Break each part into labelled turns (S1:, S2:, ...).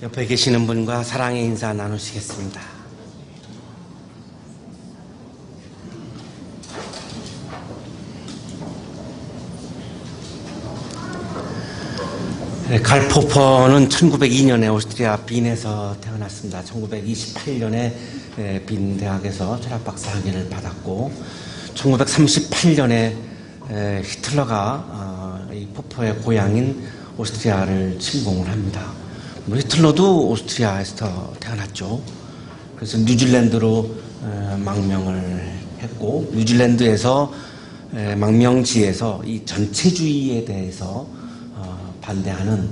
S1: 옆에 계시는 분과 사랑의 인사 나누시겠습니다. 칼 포퍼는 1902년에 오스트리아 빈에서 태어났습니다. 1928년에 빈 대학에서 철학박사 학위를 받았고 1938년에 히틀러가 이 포퍼의 고향인 오스트리아를 침공을 합니다. 히틀러도 오스트리아에서 태어났죠. 그래서 뉴질랜드로 망명을 했고 뉴질랜드에서 망명지에서 이 전체주의에 대해서 반대하는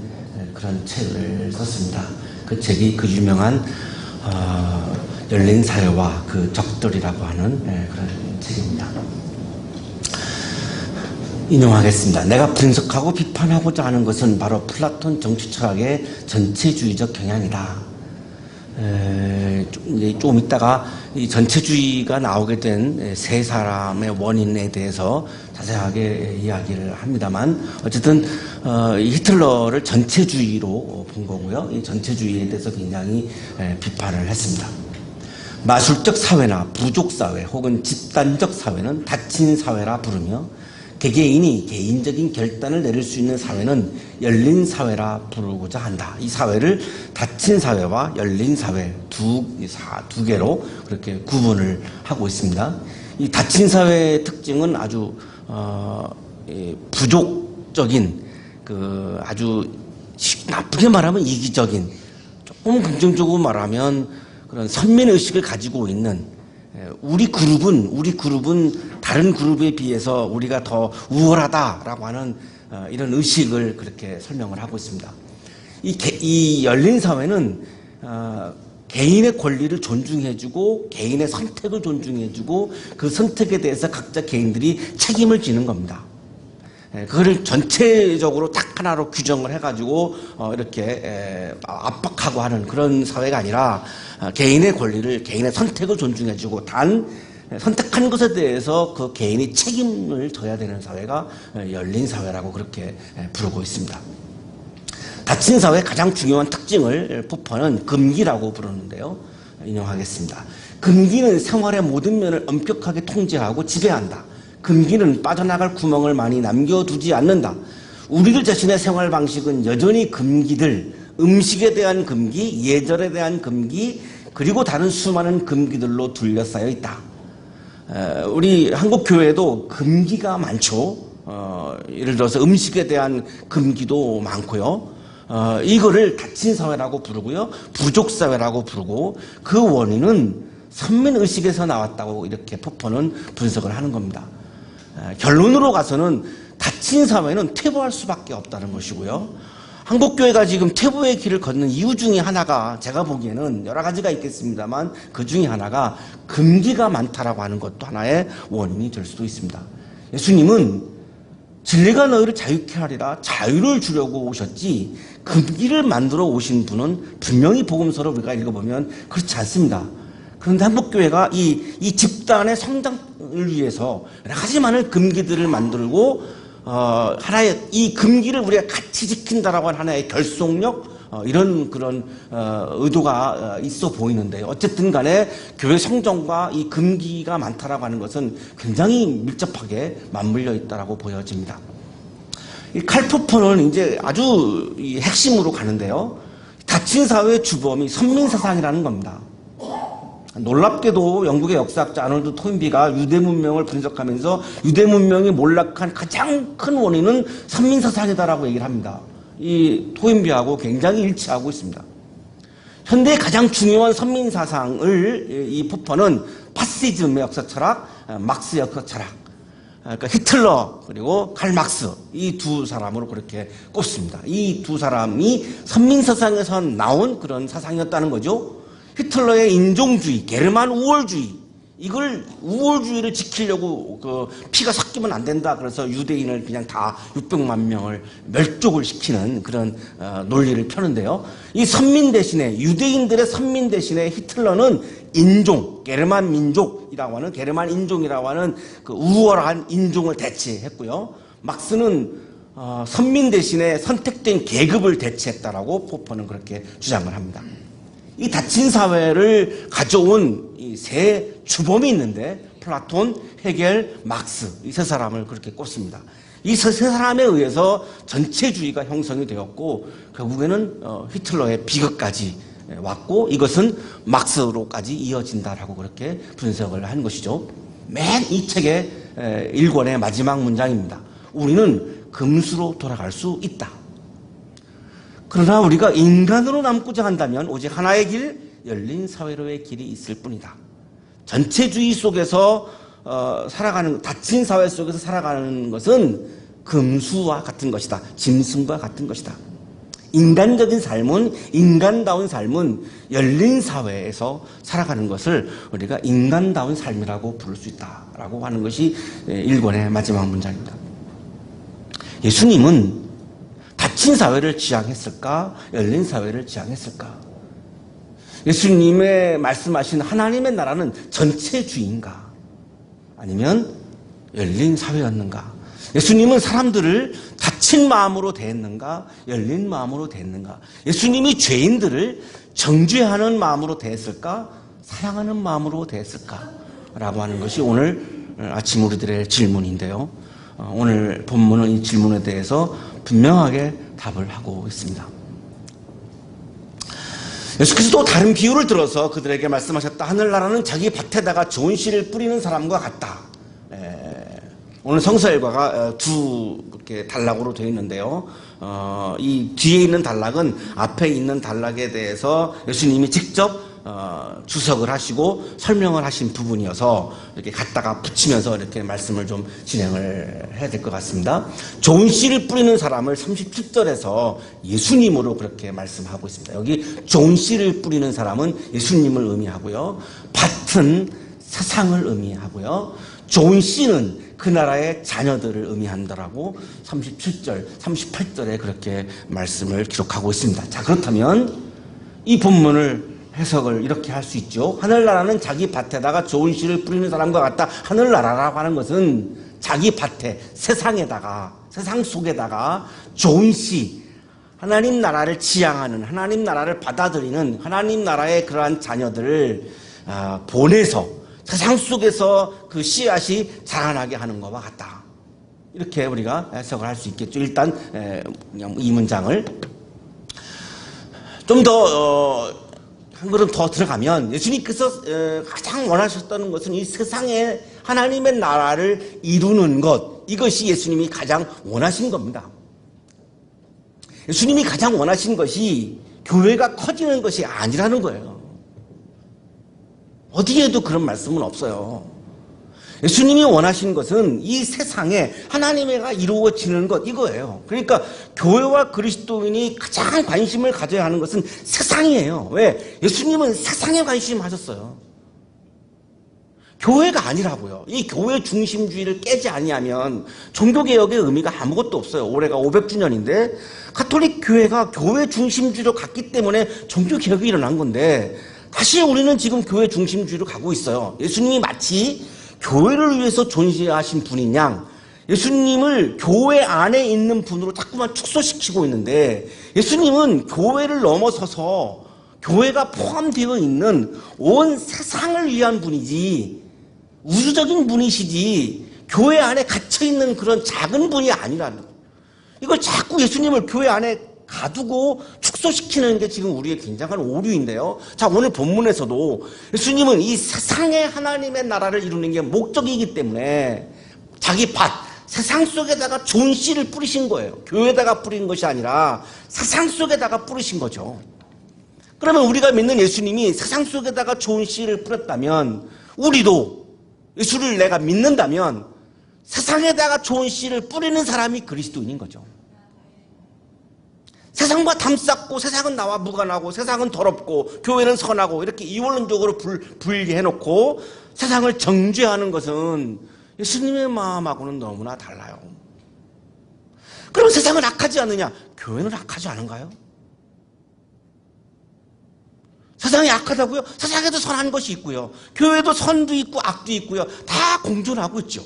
S1: 그런 책을 썼습니다. 그 책이 그 유명한 열린 사회와 그 적들이라고 하는 그런 책입니다. 인용하겠습니다. 내가 분석하고 비판하고자 하는 것은 바로 플라톤 정치 철학의 전체주의적 경향이다. 좀 이따가 이 전체주의가 나오게 된 세 사람의 원인에 대해서 자세하게 이야기를 합니다만 어쨌든 히틀러를 전체주의로 본 거고요. 이 전체주의에 대해서 굉장히 비판을 했습니다. 마술적 사회나 부족 사회 혹은 집단적 사회는 닫힌 사회라 부르며 개개인이 개인적인 결단을 내릴 수 있는 사회는 열린 사회라 부르고자 한다. 이 사회를 닫힌 사회와 열린 사회 두 개로 그렇게 구분을 하고 있습니다. 이 닫힌 사회의 특징은 아주 부족적인 아주 나쁘게 말하면 이기적인, 조금 긍정적으로 말하면 그런 선민의식을 가지고 있는 우리 그룹은 다른 그룹에 비해서 우리가 더 우월하다라고 하는 이런 의식을 그렇게 설명을 하고 있습니다. 이 열린 사회는 개인의 권리를 존중해주고 개인의 선택을 존중해주고 그 선택에 대해서 각자 개인들이 책임을 지는 겁니다. 그거를 전체적으로 딱 하나로 규정을 해가지고 이렇게 압박하고 하는 그런 사회가 아니라 개인의 권리를, 개인의 선택을 존중해주고 단 선택한 것에 대해서 그 개인이 책임을 져야 되는 사회가 열린 사회라고 그렇게 부르고 있습니다. 닫힌 사회의 가장 중요한 특징을 포퍼는 금기라고 부르는데요. 인용하겠습니다. 금기는 생활의 모든 면을 엄격하게 통제하고 지배한다. 금기는 빠져나갈 구멍을 많이 남겨두지 않는다. 우리들 자신의 생활 방식은 여전히 금기들, 음식에 대한 금기, 예절에 대한 금기, 그리고 다른 수많은 금기들로 둘러싸여 있다. 우리 한국 교회도 금기가 많죠. 예를 들어서 음식에 대한 금기도 많고요. 이거를 닫힌 사회라고 부르고요. 부족 사회라고 부르고 그 원인은 선민의식에서 나왔다고 이렇게 포퍼는 분석을 하는 겁니다. 결론으로 가서는 닫힌 사회는 퇴보할 수밖에 없다는 것이고요. 한국교회가 지금 퇴보의 길을 걷는 이유 중에 하나가 제가 보기에는 여러 가지가 있겠습니다만 그 중에 하나가 금기가 많다라고 하는 것도 하나의 원인이 될 수도 있습니다. 예수님은 진리가 너희를 자유케 하리라 자유를 주려고 오셨지 금기를 만들어 오신 분은 분명히 복음서를 우리가 읽어보면 그렇지 않습니다. 그런데 한국교회가 이 집단의 성장을 위해서 여러 가지 많은 금기들을 만들고 하나의 이 금기를 우리가 같이 지킨다라고 하는 하나의 결속력 이런 그런 의도가 있어 보이는데요. 어쨌든 간에 교회 성정과 이 금기가 많다라고 하는 것은 굉장히 밀접하게 맞물려 있다라고 보여집니다. 이 칼 포퍼는 이제 아주 이 핵심으로 가는데요. 닫힌 사회의 주범이 선민사상이라는 겁니다. 놀랍게도 영국의 역사학자 아놀드 토인비가 유대 문명을 분석하면서 유대 문명이 몰락한 가장 큰 원인은 선민사상이다라고 얘기를 합니다. 이 토인비하고 굉장히 일치하고 있습니다. 현대의 가장 중요한 선민사상을 이 포퍼는 파시즘의 역사 철학, 막스 역사 철학, 그러니까 히틀러 그리고 칼 막스 이 두 사람으로 그렇게 꼽습니다. 이 두 사람이 선민사상에서 나온 그런 사상이었다는 거죠. 히틀러의 인종주의, 게르만 우월주의, 이걸 우월주의를 지키려고 피가 섞이면 안 된다. 그래서 유대인을 그냥 다 600만 명을 멸족을 시키는 그런 논리를 펴는데요. 이 선민 대신에 유대인들의 선민 대신에 히틀러는 인종, 게르만 민족이라고 하는 게르만 인종이라고 하는 그 우월한 인종을 대체했고요. 막스는 선민 대신에 선택된 계급을 대체했다라고 포퍼는 그렇게 주장을 합니다. 이 닫힌 사회를 가져온 이 세 주범이 있는데 플라톤, 헤겔, 막스 이 세 사람을 그렇게 꼽습니다. 이 세 사람에 의해서 전체주의가 형성이 되었고 결국에는 히틀러의 비극까지 왔고 이것은 막스로까지 이어진다라고 그렇게 분석을 한 것이죠. 맨 이 책의 1권의 마지막 문장입니다. 우리는 금수로 돌아갈 수 있다. 그러나 우리가 인간으로 남고자 한다면 오직 하나의 길, 열린 사회로의 길이 있을 뿐이다. 전체주의 속에서 살아가는, 닫힌 사회 속에서 살아가는 것은 금수와 같은 것이다. 짐승과 같은 것이다. 인간적인 삶은, 인간다운 삶은 열린 사회에서 살아가는 것을 우리가 인간다운 삶이라고 부를 수 있다라고 하는 것이 1권의 마지막 문장입니다. 예수님은 닫힌 사회를 지향했을까? 열린 사회를 지향했을까? 예수님의 말씀하신 하나님의 나라는 전체주의인가? 아니면 열린 사회였는가? 예수님은 사람들을 닫힌 마음으로 대했는가? 열린 마음으로 대했는가? 예수님이 죄인들을 정죄하는 마음으로 대했을까? 사랑하는 마음으로 대했을까? 라고 하는 것이 오늘 아침 우리들의 질문인데요. 오늘 본문은 이 질문에 대해서 분명하게 답을 하고 있습니다. 예수께서도 다른 비유를 들어서 그들에게 말씀하셨다. 하늘나라는 자기 밭에다가 좋은 씨를 뿌리는 사람과 같다. 오늘 성서일과가 두 이렇게 단락으로 되어 있는데요. 이 뒤에 있는 단락은 앞에 있는 단락에 대해서 예수님이 직접 주석을 하시고 설명을 하신 부분이어서 이렇게 갖다가 붙이면서 이렇게 말씀을 좀 진행을 해야 될 것 같습니다. 좋은 씨를 뿌리는 사람을 37절에서 예수님으로 그렇게 말씀하고 있습니다. 여기 좋은 씨를 뿌리는 사람은 예수님을 의미하고요. 밭은 세상을 의미하고요. 좋은 씨는 그 나라의 자녀들을 의미한다라고 37절, 38절에 그렇게 말씀을 기록하고 있습니다. 자, 그렇다면 이 본문을 해석을 이렇게 할 수 있죠. 하늘나라는 자기 밭에다가 좋은 씨를 뿌리는 사람과 같다. 하늘나라라고 하는 것은 자기 밭에, 세상에다가, 세상 속에다가 좋은 씨, 하나님 나라를 지향하는, 하나님 나라를 받아들이는 하나님 나라의 그러한 자녀들을 보내서 세상 속에서 그 씨앗이 자라나게 하는 것과 같다. 이렇게 우리가 해석을 할 수 있겠죠. 일단 그냥 이 문장을 좀 더 한 걸음 더 들어가면 예수님께서 가장 원하셨다는 것은 이 세상에 하나님의 나라를 이루는 것, 이것이 예수님이 가장 원하신 겁니다. 예수님이 가장 원하신 것이 교회가 커지는 것이 아니라는 거예요. 어디에도 그런 말씀은 없어요. 예수님이 원하신 것은 이 세상에 하나님의가 이루어지는 것, 이거예요. 그러니까 교회와 그리스도인이 가장 관심을 가져야 하는 것은 세상이에요. 왜? 예수님은 세상에 관심하셨어요. 교회가 아니라고요. 이 교회 중심주의를 깨지 아니하면 종교개혁의 의미가 아무것도 없어요. 올해가 500주년인데 가톨릭 교회가 교회 중심주의로 갔기 때문에 종교개혁이 일어난 건데 다시 우리는 지금 교회 중심주의로 가고 있어요. 예수님이 마치 교회를 위해서 존재하신 분인 양 예수님을 교회 안에 있는 분으로 자꾸만 축소시키고 있는데 예수님은 교회를 넘어서서 교회가 포함되어 있는 온 세상을 위한 분이지 우주적인 분이시지 교회 안에 갇혀있는 그런 작은 분이 아니라는 거예요. 이걸 자꾸 예수님을 교회 안에 가두고 축소시키는 게 지금 우리의 굉장한 오류인데요. 자, 오늘 본문에서도 예수님은 이 세상의 하나님의 나라를 이루는 게 목적이기 때문에 자기 밭, 세상 속에다가 좋은 씨를 뿌리신 거예요. 교회에다가 뿌린 것이 아니라 세상 속에다가 뿌리신 거죠. 그러면 우리가 믿는 예수님이 세상 속에다가 좋은 씨를 뿌렸다면 우리도 예수를 내가 믿는다면 세상에다가 좋은 씨를 뿌리는 사람이 그리스도인인 거죠. 세상과 담쌓고 세상은 나와 무관하고 세상은 더럽고 교회는 선하고 이렇게 이원론적으로 분리해놓고 세상을 정죄하는 것은 예수님의 마음하고는 너무나 달라요. 그럼 세상은 악하지 않느냐? 교회는 악하지 않은가요? 세상이 악하다고요? 세상에도 선한 것이 있고요. 교회도 선도 있고 악도 있고요. 다 공존하고 있죠.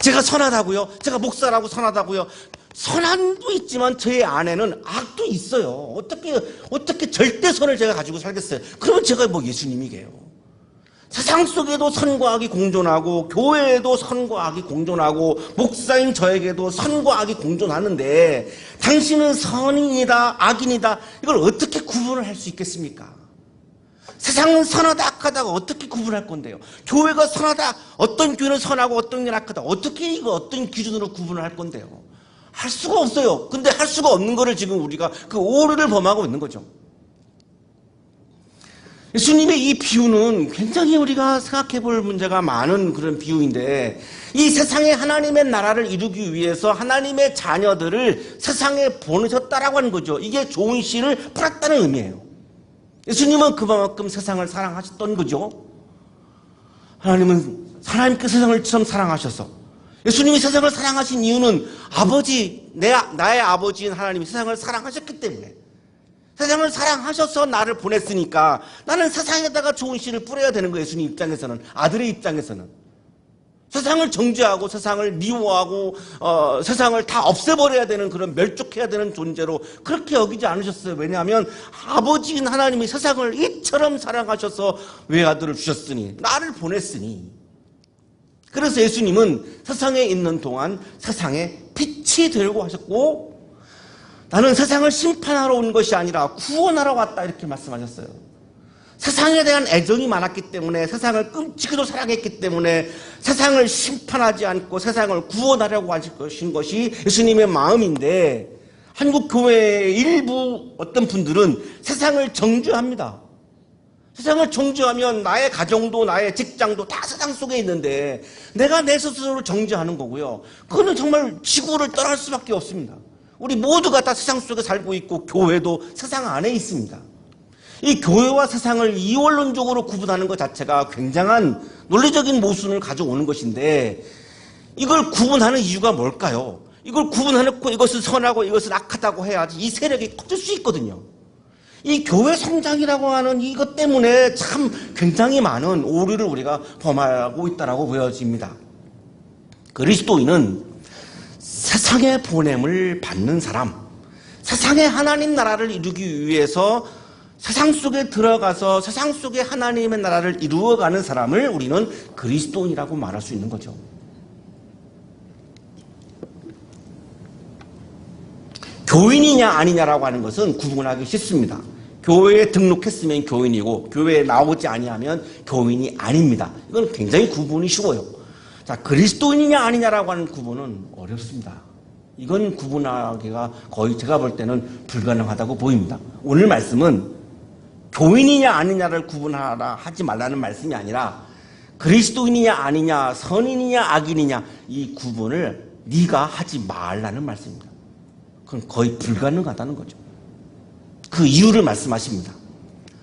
S1: 제가 선하다고요? 제가 목사라고 선하다고요? 선함도 있지만 저의 안에는 악도 있어요. 어떻게 절대 선을 제가 가지고 살겠어요? 그러면 제가 뭐 예수님이게요. 세상 속에도 선과 악이 공존하고 교회에도 선과 악이 공존하고 목사인 저에게도 선과 악이 공존하는데 당신은 선인이다 악인이다 이걸 어떻게 구분을 할 수 있겠습니까? 세상은 선하다 악하다가 어떻게 구분할 건데요? 교회가 선하다 어떤 교회는 선하고 어떤 교회는 악하다 어떻게 이거 어떤 기준으로 구분을 할 건데요? 할 수가 없어요. 근데 할 수가 없는 거를 지금 우리가 그 오류를 범하고 있는 거죠. 예수님의 이 비유는 굉장히 우리가 생각해 볼 문제가 많은 그런 비유인데 이 세상에 하나님의 나라를 이루기 위해서 하나님의 자녀들을 세상에 보내셨다라고 하는 거죠. 이게 좋은 씨를 뿌렸다는 의미예요. 예수님은 그만큼 세상을 사랑하셨던 거죠. 하나님께 세상을 처음 사랑하셔서 예수님이 세상을 사랑하신 이유는 나의 아버지인 하나님이 세상을 사랑하셨기 때문에 세상을 사랑하셔서 나를 보냈으니까 나는 세상에다가 좋은 씨를 뿌려야 되는 거예요. 예수님 입장에서는 아들의 입장에서는 세상을 정죄하고 세상을 미워하고 세상을 다 없애버려야 되는 그런 멸족해야 되는 존재로 그렇게 여기지 않으셨어요. 왜냐하면 아버지인 하나님이 세상을 이처럼 사랑하셔서 외아들을 주셨으니 나를 보냈으니 그래서 예수님은 세상에 있는 동안 세상에 빛이 되려고 하셨고 나는 세상을 심판하러 온 것이 아니라 구원하러 왔다 이렇게 말씀하셨어요. 세상에 대한 애정이 많았기 때문에 세상을 끔찍이도 사랑했기 때문에 세상을 심판하지 않고 세상을 구원하려고 하신 것이 예수님의 마음인데 한국 교회의 일부 어떤 분들은 세상을 정죄합니다. 세상을 정죄하면 나의 가정도 나의 직장도 다 세상 속에 있는데 내가 내 스스로를 정죄하는 거고요. 그거는 정말 지구를 떠날 수밖에 없습니다. 우리 모두가 다 세상 속에 살고 있고 교회도 세상 안에 있습니다. 이 교회와 세상을 이원론적으로 구분하는 것 자체가 굉장한 논리적인 모순을 가져오는 것인데 이걸 구분하는 이유가 뭘까요? 이걸 구분해놓고 이것은 선하고 이것은 악하다고 해야지 이 세력이 커질 수 있거든요. 이 교회 성장이라고 하는 이것 때문에 참 굉장히 많은 오류를 우리가 범하고 있다고 보여집니다. 그리스도인은 세상의 보냄을 받는 사람, 세상의 하나님 나라를 이루기 위해서 세상 속에 들어가서 세상 속에 하나님의 나라를 이루어가는 사람을 우리는 그리스도인이라고 말할 수 있는 거죠. 교인이냐 아니냐라고 하는 것은 구분하기 쉽습니다. 교회에 등록했으면 교인이고 교회에 나오지 아니하면 교인이 아닙니다. 이건 굉장히 구분이 쉬워요. 자, 그리스도인이냐 아니냐라고 하는 구분은 어렵습니다. 이건 구분하기가 거의 제가 볼 때는 불가능하다고 보입니다. 오늘 말씀은 교인이냐 아니냐를 구분하라 하지 말라는 말씀이 아니라 그리스도인이냐 아니냐 선인이냐 악인이냐 이 구분을 네가 하지 말라는 말씀입니다. 그건 거의 불가능하다는 거죠. 그 이유를 말씀하십니다.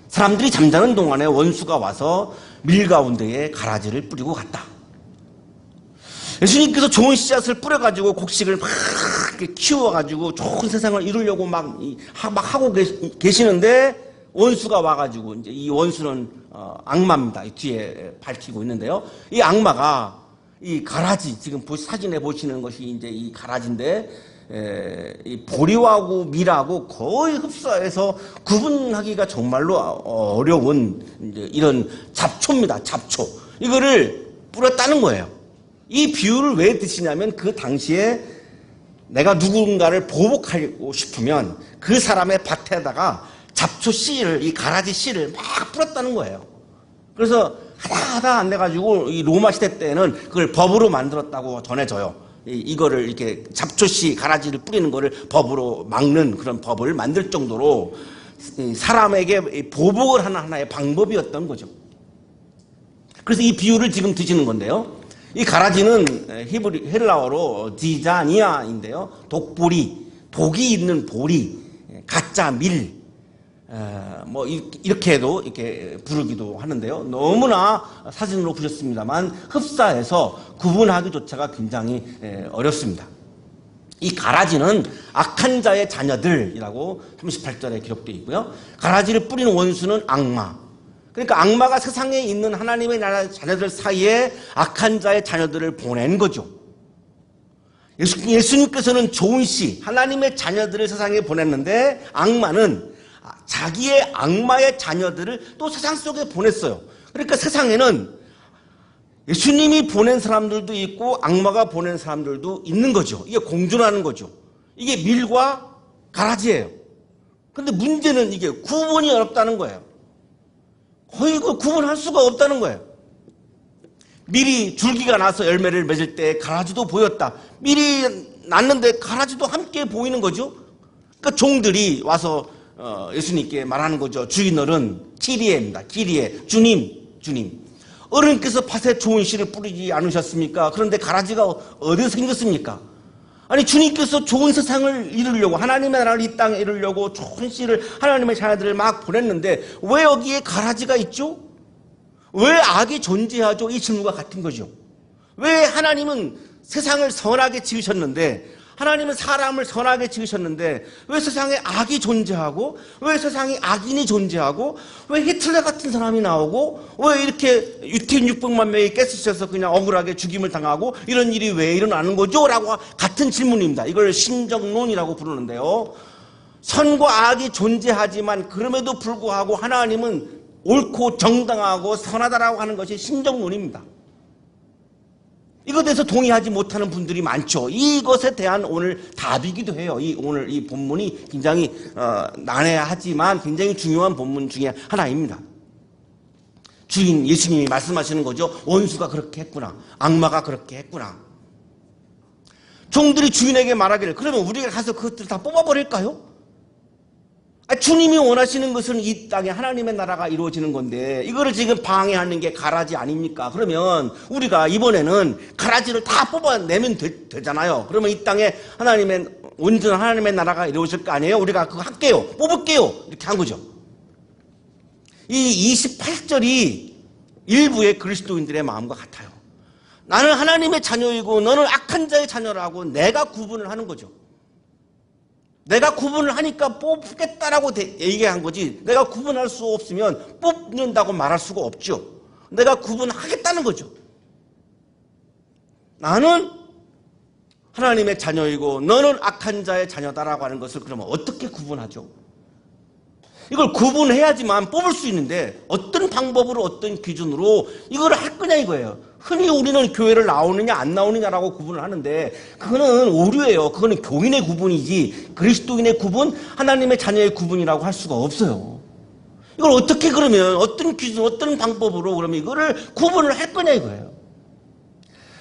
S1: 사람들이 잠자는 동안에 원수가 와서 밀 가운데에 가라지를 뿌리고 갔다. 예수님께서 좋은 씨앗을 뿌려가지고 곡식을 막 이렇게 키워가지고 좋은 세상을 이루려고 막 하고 계시는데 원수가 와가지고 이제 이 원수는 악마입니다. 뒤에 밝히고 있는데요. 이 악마가 이 가라지 지금 사진에 보시는 것이 이제 이 가라지인데 이 보리하고 밀하고 거의 흡사해서 구분하기가 정말로 어려운 이제 이런 잡초입니다. 잡초 이거를 뿌렸다는 거예요. 이 비유를 왜 드시냐면 그 당시에 내가 누군가를 보복하고 싶으면 그 사람의 밭에다가 잡초 씨를 이 가라지 씨를 막 뿌렸다는 거예요. 그래서 하다 안 돼가지고 이 로마 시대 때는 그걸 법으로 만들었다고 전해져요. 이거를 이렇게 잡초씨 가라지를 뿌리는 거를 법으로 막는 그런 법을 만들 정도로 사람에게 보복을 하는 하나의 방법이었던 거죠. 그래서 이 비유를 지금 드시는 건데요. 이 가라지는 헬라어로 디자니아인데요. 독보리, 독이 있는 보리, 가짜 밀, 뭐 이렇게도 이렇게 부르기도 하는데요. 너무나 사진으로 보셨습니다만 흡사해서 구분하기조차가 굉장히 어렵습니다. 이 가라지는 악한 자의 자녀들이라고 38절에 기록되어 있고요. 가라지를 뿌리는 원수는 악마. 그러니까 악마가 세상에 있는 하나님의 나라 자녀들 사이에 악한 자의 자녀들을 보낸 거죠. 예수님께서는 좋은 씨, 하나님의 자녀들을 세상에 보냈는데 악마는 자기의 악마의 자녀들을 또 세상 속에 보냈어요. 그러니까 세상에는 예수님이 보낸 사람들도 있고 악마가 보낸 사람들도 있는 거죠. 이게 공존하는 거죠. 이게 밀과 가라지예요. 근데 문제는 이게 구분이 어렵다는 거예요. 거의 그 구분할 수가 없다는 거예요. 밀이 줄기가 나서 열매를 맺을 때 가라지도 보였다. 밀이 났는데 가라지도 함께 보이는 거죠. 그러니까 종들이 와서 예수님께 말하는 거죠. 주인어른 키리에입니다. 키리에 주님. 어른께서 밭에 좋은 씨를 뿌리지 않으셨습니까? 그런데 가라지가 어디서 생겼습니까? 아니 주님께서 좋은 세상을 이루려고 하나님의 나라를 이 땅에 이루려고 좋은 씨를 하나님의 자녀들을 막 보냈는데 왜 여기에 가라지가 있죠? 왜 악이 존재하죠? 이 질문과 같은 거죠. 왜 하나님은 세상을 선하게 지으셨는데 하나님은 사람을 선하게 지으셨는데 왜 세상에 악이 존재하고 왜 세상에 악인이 존재하고 왜 히틀러 같은 사람이 나오고 왜 이렇게 6,600만 명이 깨스쳐서 그냥 억울하게 죽임을 당하고 이런 일이 왜 일어나는 거죠? 라고 같은 질문입니다. 이걸 신정론이라고 부르는데요. 선과 악이 존재하지만 그럼에도 불구하고 하나님은 옳고 정당하고 선하다라고 하는 것이 신정론입니다. 이것에 대해서 동의하지 못하는 분들이 많죠. 이것에 대한 오늘 답이기도 해요. 오늘 이 본문이 굉장히 난해하지만 굉장히 중요한 본문 중에 하나입니다. 주인 예수님이 말씀하시는 거죠. 원수가 그렇게 했구나. 악마가 그렇게 했구나. 종들이 주인에게 말하기를 그러면 우리가 가서 그것들을 다 뽑아버릴까요? 주님이 원하시는 것은 이 땅에 하나님의 나라가 이루어지는 건데 이거를 지금 방해하는 게 가라지 아닙니까? 그러면 우리가 이번에는 가라지를 다 뽑아내면 되잖아요. 그러면 이 땅에 온전한 하나님의 나라가 이루어질 거 아니에요? 우리가 그거 할게요. 뽑을게요. 이렇게 한 거죠. 이 28절이 일부의 그리스도인들의 마음과 같아요. 나는 하나님의 자녀이고 너는 악한 자의 자녀라고 내가 구분을 하는 거죠. 내가 구분을 하니까 뽑겠다라고 얘기한 거지 내가 구분할 수 없으면 뽑는다고 말할 수가 없죠. 내가 구분하겠다는 거죠. 나는 하나님의 자녀이고 너는 악한 자의 자녀다라고 하는 것을 그러면 어떻게 구분하죠? 이걸 구분해야지만 뽑을 수 있는데 어떤 방법으로 어떤 기준으로 이걸 할 거냐 이거예요. 흔히 우리는 교회를 나오느냐 안 나오느냐라고 구분을 하는데 그거는 오류예요. 그거는 교인의 구분이지 그리스도인의 구분, 하나님의 자녀의 구분이라고 할 수가 없어요. 이걸 어떻게 그러면 어떤 기준, 어떤 방법으로 그러면 이거를 구분을 할 거냐 이거예요.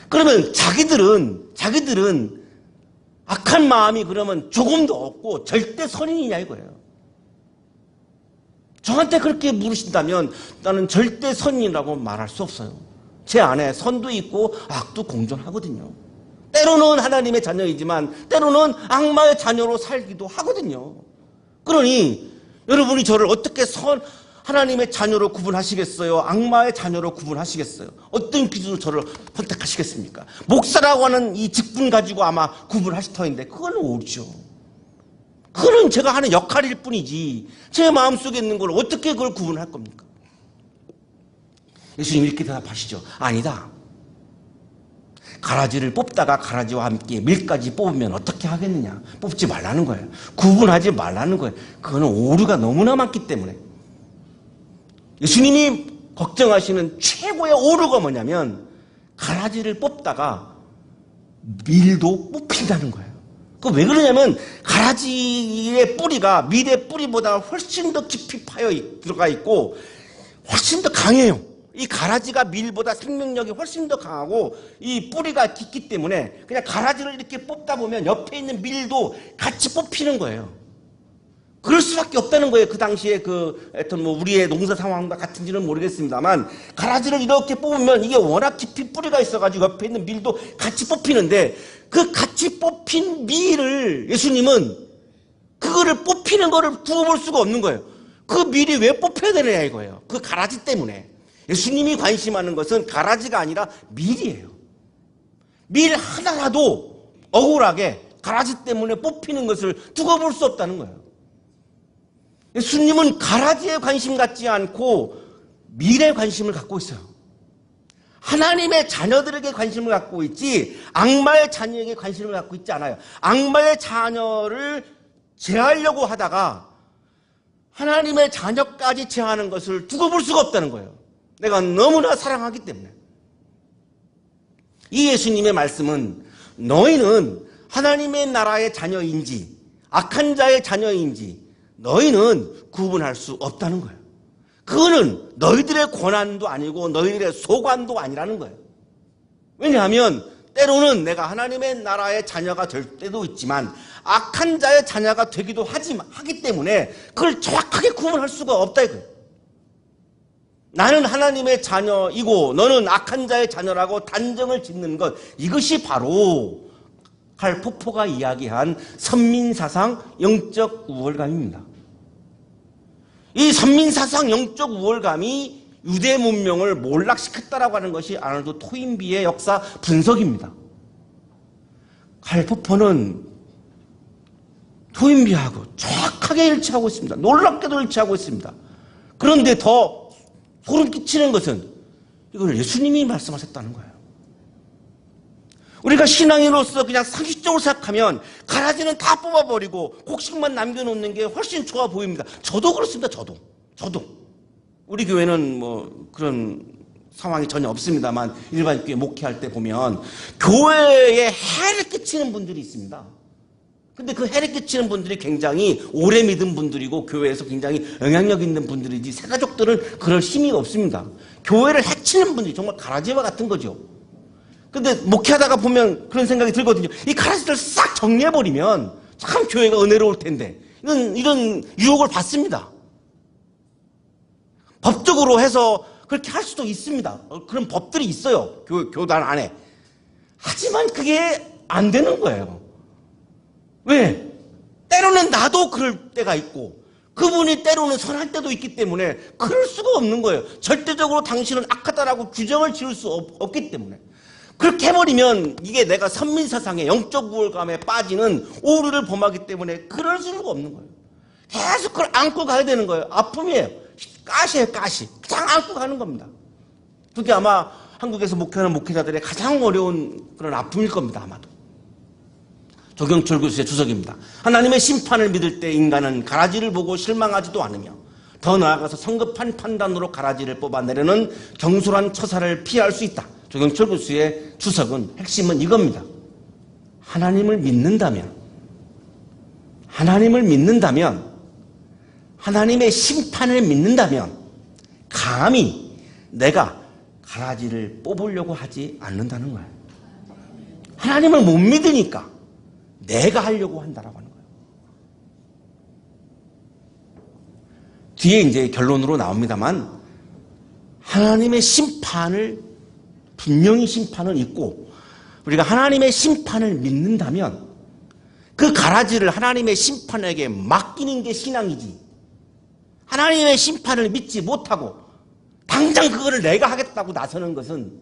S1: 그러면 자기들은 악한 마음이 그러면 조금도 없고 절대 선인이냐 이거예요. 저한테 그렇게 물으신다면 나는 절대 선인이라고 말할 수 없어요. 제 안에 선도 있고 악도 공존하거든요. 때로는 하나님의 자녀이지만 때로는 악마의 자녀로 살기도 하거든요. 그러니 여러분이 저를 어떻게 하나님의 자녀로 구분하시겠어요? 악마의 자녀로 구분하시겠어요? 어떤 기준으로 저를 선택하시겠습니까? 목사라고 하는 이 직분 가지고 아마 구분하실 터인데 그건 오르죠. 그건 제가 하는 역할일 뿐이지 제 마음속에 있는 걸 어떻게 그걸 구분할 겁니까? 예수님 이렇게 대답하시죠. 아니다. 가라지를 뽑다가 가라지와 함께 밀까지 뽑으면 어떻게 하겠느냐. 뽑지 말라는 거예요. 구분하지 말라는 거예요. 그거는 오류가 너무나 많기 때문에. 예수님이 걱정하시는 최고의 오류가 뭐냐면 가라지를 뽑다가 밀도 뽑힌다는 거예요. 그 왜 그러냐면 가라지의 뿌리가 밀의 뿌리보다 훨씬 더 깊이 들어가 있고 훨씬 더 강해요. 이 가라지가 밀보다 생명력이 훨씬 더 강하고 이 뿌리가 깊기 때문에 그냥 가라지를 이렇게 뽑다 보면 옆에 있는 밀도 같이 뽑히는 거예요. 그럴 수밖에 없다는 거예요. 그 당시에 하여튼 우리의 농사 상황과 같은지는 모르겠습니다만 가라지를 이렇게 뽑으면 이게 워낙 깊이 뿌리가 있어가지고 옆에 있는 밀도 같이 뽑히는데 그 같이 뽑힌 밀을 예수님은 그거를 뽑히는 거를 두어볼 수가 없는 거예요. 그 밀이 왜 뽑혀야 되느냐 이거예요. 그 가라지 때문에. 예수님이 관심하는 것은 가라지가 아니라 밀이에요. 밀 하나라도 억울하게 가라지 때문에 뽑히는 것을 두고 볼 수 없다는 거예요. 예수님은 가라지에 관심 갖지 않고 밀에 관심을 갖고 있어요. 하나님의 자녀들에게 관심을 갖고 있지 악마의 자녀에게 관심을 갖고 있지 않아요. 악마의 자녀를 제하려고 하다가 하나님의 자녀까지 제하는 것을 두고 볼 수가 없다는 거예요. 내가 너무나 사랑하기 때문에. 이 예수님의 말씀은 너희는 하나님의 나라의 자녀인지 악한 자의 자녀인지 너희는 구분할 수 없다는 거예요. 그거는 너희들의 권한도 아니고 너희들의 소관도 아니라는 거예요. 왜냐하면 때로는 내가 하나님의 나라의 자녀가 될 때도 있지만 악한 자의 자녀가 되기도 하기 때문에 그걸 정확하게 구분할 수가 없다 이거예요. 나는 하나님의 자녀이고 너는 악한 자의 자녀라고 단정을 짓는 것, 이것이 바로 칼 포포가 이야기한 선민사상 영적 우월감입니다. 이 선민사상 영적 우월감이 유대 문명을 몰락시켰다라고 하는 것이 아놀드 토인비의 역사 분석입니다. 칼 포포는 토인비하고 정확하게 일치하고 있습니다. 놀랍게도 일치하고 있습니다. 그런데 더 소름 끼치는 것은 이걸 예수님이 말씀하셨다는 거예요. 우리가 신앙인으로서 그냥 상식적으로 생각하면 가라지는 다 뽑아버리고 곡식만 남겨놓는 게 훨씬 좋아 보입니다. 저도 그렇습니다. 저도. 우리 교회는 뭐 그런 상황이 전혀 없습니다만 일반 교회 목회할 때 보면 교회에 해를 끼치는 분들이 있습니다. 근데 그 해를 끼치는 분들이 굉장히 오래 믿은 분들이고 교회에서 굉장히 영향력 있는 분들이지 새가족들은 그럴 힘이 없습니다. 교회를 해치는 분들이 정말 가라지와 같은 거죠. 근데 목회하다가 보면 그런 생각이 들거든요. 이 가라지를 싹 정리해버리면 참 교회가 은혜로울 텐데 이런 유혹을 받습니다. 법적으로 해서 그렇게 할 수도 있습니다. 그런 법들이 있어요. 교단 안에. 하지만 그게 안 되는 거예요. 왜? 때로는 나도 그럴 때가 있고 그분이 때로는 선할 때도 있기 때문에 그럴 수가 없는 거예요. 절대적으로 당신은 악하다라고 규정을 지을 수 없기 때문에. 그렇게 해버리면 이게 내가 선민사상의 영적 우월감에 빠지는 오류를 범하기 때문에 그럴 수가 없는 거예요. 계속 그걸 안고 가야 되는 거예요. 아픔이에요. 가시예요, 가시. 그냥 안고 가는 겁니다. 그게 아마 한국에서 목회하는 목회자들의 가장 어려운 그런 아픔일 겁니다, 아마도. 조경철 교수의 주석입니다. 하나님의 심판을 믿을 때 인간은 가라지를 보고 실망하지도 않으며 더 나아가서 성급한 판단으로 가라지를 뽑아내려는 경솔한 처사를 피할 수 있다. 조경철 교수의 주석은 핵심은 이겁니다. 하나님을 믿는다면 하나님의 심판을 믿는다면 감히 내가 가라지를 뽑으려고 하지 않는다는 거예요. 하나님을 못 믿으니까 내가 하려고 한다라고 하는 거예요. 뒤에 이제 결론으로 나옵니다만 하나님의 심판을 분명히 심판은 있고 우리가 하나님의 심판을 믿는다면 그 가라지를 하나님의 심판에게 맡기는 게 신앙이지 하나님의 심판을 믿지 못하고 당장 그거를 내가 하겠다고 나서는 것은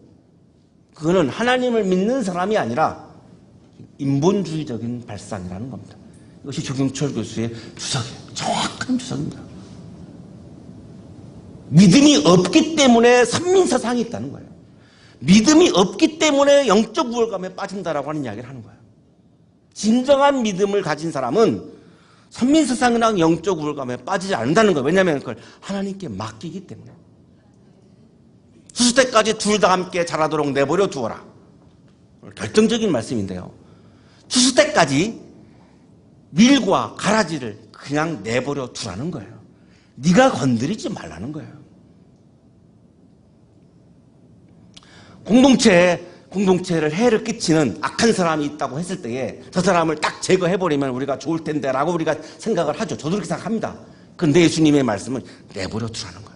S1: 그거는 하나님을 믿는 사람이 아니라 인본주의적인 발상이라는 겁니다. 이것이 조경철 교수의 주석이에요. 정확한 주석입니다. 믿음이 없기 때문에 선민사상이 있다는 거예요. 믿음이 없기 때문에 영적 우월감에 빠진다라고 하는 이야기를 하는 거예요. 진정한 믿음을 가진 사람은 선민사상이랑 영적 우월감에 빠지지 않는다는 거예요. 왜냐하면 그걸 하나님께 맡기기 때문에. 수수 때까지 둘 다 함께 자라도록 내버려 두어라. 결정적인 말씀인데요. 추수 때까지 밀과 가라지를 그냥 내버려 두라는 거예요. 네가 건드리지 말라는 거예요. 공동체를 해를 끼치는 악한 사람이 있다고 했을 때에 저 사람을 딱 제거해버리면 우리가 좋을 텐데 라고 우리가 생각을 하죠. 저도 그렇게 생각합니다. 그런데 예수님의 말씀은 내버려 두라는 거예요.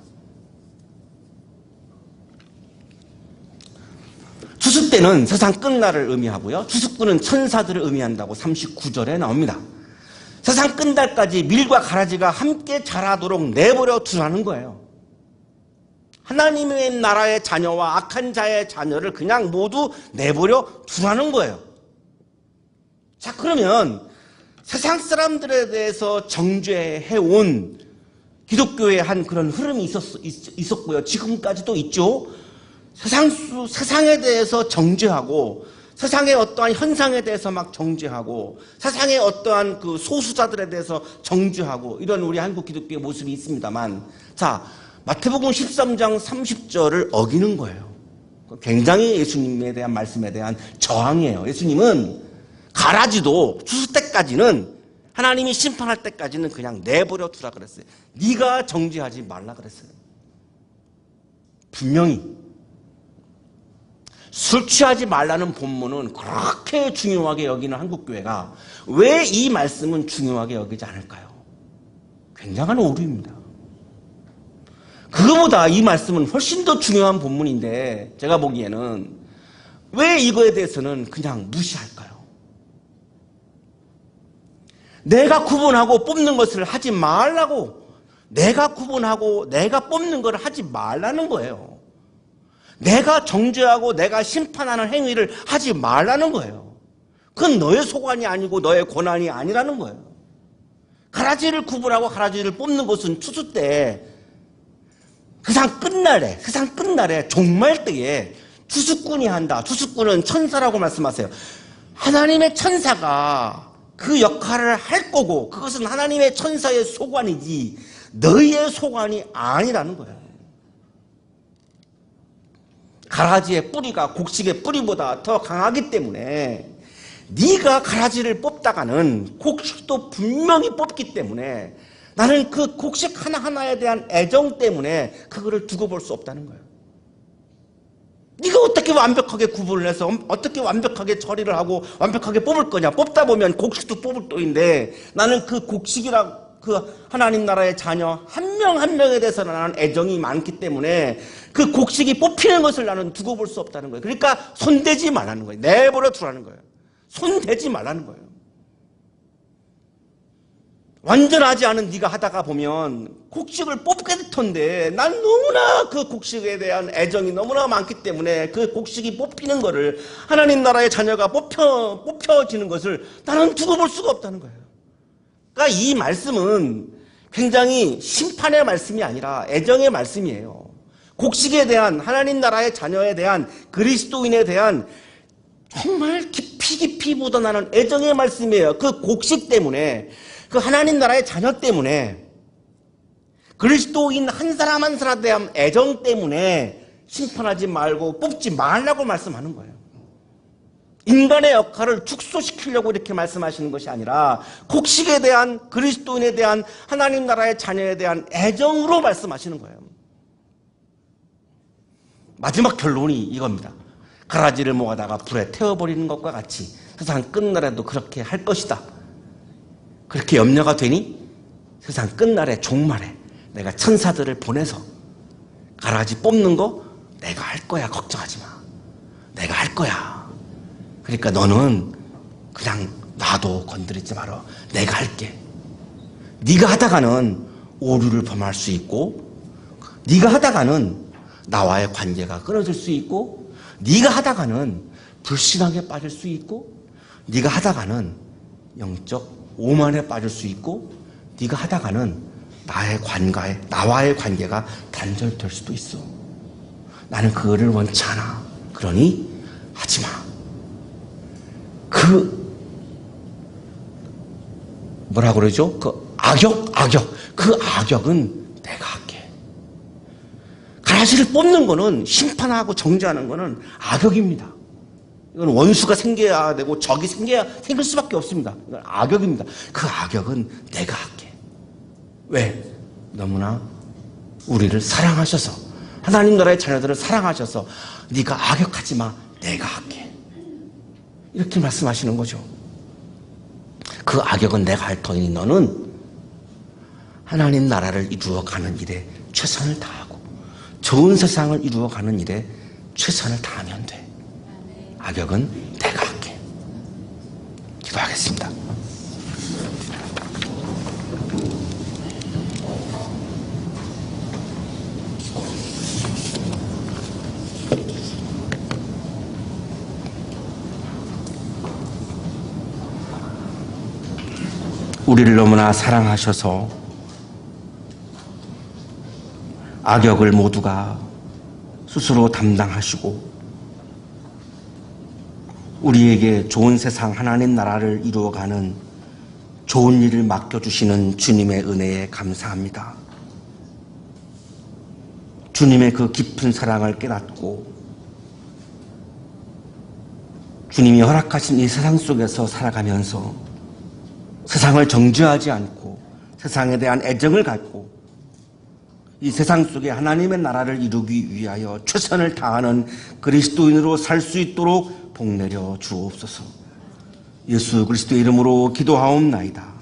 S1: 추수 때는 세상 끝날을 의미하고요. 추수꾼은 천사들을 의미한다고 39절에 나옵니다. 세상 끝날까지 밀과 가라지가 함께 자라도록 내버려 두라는 거예요. 하나님의 나라의 자녀와 악한 자의 자녀를 그냥 모두 내버려 두라는 거예요. 자, 그러면 세상 사람들에 대해서 정죄해온 기독교의 한 그런 흐름이 있었고요. 지금까지도 있죠. 세상에 대해서 정죄하고 세상의 어떠한 현상에 대해서 막 정죄하고 세상의 어떠한 그 소수자들에 대해서 정죄하고 이런 우리 한국 기독교의 모습이 있습니다만, 자, 마태복음 13장 30절을 어기는 거예요. 굉장히 예수님에 대한 말씀에 대한 저항이에요. 예수님은 가라지도 추수 때까지는, 하나님이 심판할 때까지는 그냥 내버려 두라 그랬어요. 네가 정죄하지 말라 그랬어요. 분명히 술 취하지 말라는 본문은 그렇게 중요하게 여기는 한국교회가 왜 이 말씀은 중요하게 여기지 않을까요? 굉장한 오류입니다. 그거보다 이 말씀은 훨씬 더 중요한 본문인데 제가 보기에는 왜 이거에 대해서는 그냥 무시할까요? 내가 구분하고 뽑는 것을 하지 말라고, 내가 구분하고 내가 뽑는 걸 하지 말라는 거예요. 내가 정죄하고 내가 심판하는 행위를 하지 말라는 거예요. 그건 너의 소관이 아니고 너의 권한이 아니라는 거예요. 가라지를 구분하고 가라지를 뽑는 것은 추수 때, 세상 끝날에 종말 때에 추수꾼이 한다. 추수꾼은 천사라고 말씀하세요. 하나님의 천사가 그 역할을 할 거고 그것은 하나님의 천사의 소관이지 너희의 소관이 아니라는 거예요. 가라지의 뿌리가 곡식의 뿌리보다 더 강하기 때문에 네가 가라지를 뽑다가는 곡식도 분명히 뽑기 때문에 나는 그 곡식 하나하나에 대한 애정 때문에 그거를 두고 볼 수 없다는 거예요. 네가 어떻게 완벽하게 구분을 해서 어떻게 완벽하게 처리를 하고 완벽하게 뽑을 거냐. 뽑다 보면 곡식도 뽑을 또인데 나는 그 곡식이라 그 하나님 나라의 자녀 한 명 한 명에 대해서 나는 애정이 많기 때문에 그 곡식이 뽑히는 것을 나는 두고 볼 수 없다는 거예요. 그러니까 손대지 말라는 거예요. 내버려 두라는 거예요. 손대지 말라는 거예요. 완전하지 않은 네가 하다가 보면 곡식을 뽑게 될 텐데 난 너무나 그 곡식에 대한 애정이 너무나 많기 때문에 그 곡식이 뽑히는 거를, 하나님 나라의 자녀가 뽑혀지는 것을 나는 두고 볼 수가 없다는 거예요. 그러니까 이 말씀은 굉장히 심판의 말씀이 아니라 애정의 말씀이에요. 곡식에 대한, 하나님 나라의 자녀에 대한, 그리스도인에 대한 정말 깊이 묻어나는 애정의 말씀이에요. 그 곡식 때문에, 그 하나님 나라의 자녀 때문에, 그리스도인 한 사람 한 사람에 대한 애정 때문에 심판하지 말고 뽑지 말라고 말씀하는 거예요. 인간의 역할을 축소시키려고 이렇게 말씀하시는 것이 아니라 곡식에 대한, 그리스도인에 대한, 하나님 나라의 자녀에 대한 애정으로 말씀하시는 거예요. 마지막 결론이 이겁니다. 가라지를 모아다가 불에 태워버리는 것과 같이 세상 끝날에도 그렇게 할 것이다. 그렇게 염려가 되니 세상 끝날에 종말에 내가 천사들을 보내서 가라지 뽑는 거 내가 할 거야. 걱정하지 마. 내가 할 거야. 그러니까 너는 그냥 놔도 건드리지 마라. 내가 할게. 네가 하다가는 오류를 범할 수 있고, 네가 하다가는 나와의 관계가 끊어질 수 있고, 네가 하다가는 불신앙에 빠질 수 있고, 네가 하다가는 영적 오만에 빠질 수 있고, 네가 하다가는 나와의 관계가 단절될 수도 있어. 나는 그거를 원치 않아. 그러니 하지 마. 뭐라고 그러죠? 그 악역은 내가 할게. 가라지를 뽑는 거는, 심판하고 정죄하는 거는 악역입니다. 이건 원수가 생겨야 되고 적이 생길 수밖에 없습니다. 이건 악역입니다. 그 악역은 내가 할게. 왜? 너무나 우리를 사랑하셔서, 하나님 나라의 자녀들을 사랑하셔서 네가 악역하지 마. 내가 할게. 이렇게 말씀하시는 거죠. 그 악역은 내가 할 터이니 너는 하나님 나라를 이루어가는 일에 최선을 다하고 좋은 세상을 이루어가는 일에 최선을 다하면 돼. 악역은 내가 할게. 기도하겠습니다. 우리를 너무나 사랑하셔서 악역을 모두가 스스로 담당하시고 우리에게 좋은 세상 하나님 나라를 이루어가는 좋은 일을 맡겨주시는 주님의 은혜에 감사합니다. 주님의 그 깊은 사랑을 깨닫고 주님이 허락하신 이 세상 속에서 살아가면서 세상을 정죄하지 않고 세상에 대한 애정을 갖고 이 세상 속에 하나님의 나라를 이루기 위하여 최선을 다하는 그리스도인으로 살 수 있도록 복내려 주옵소서. 예수 그리스도의 이름으로 기도하옵나이다.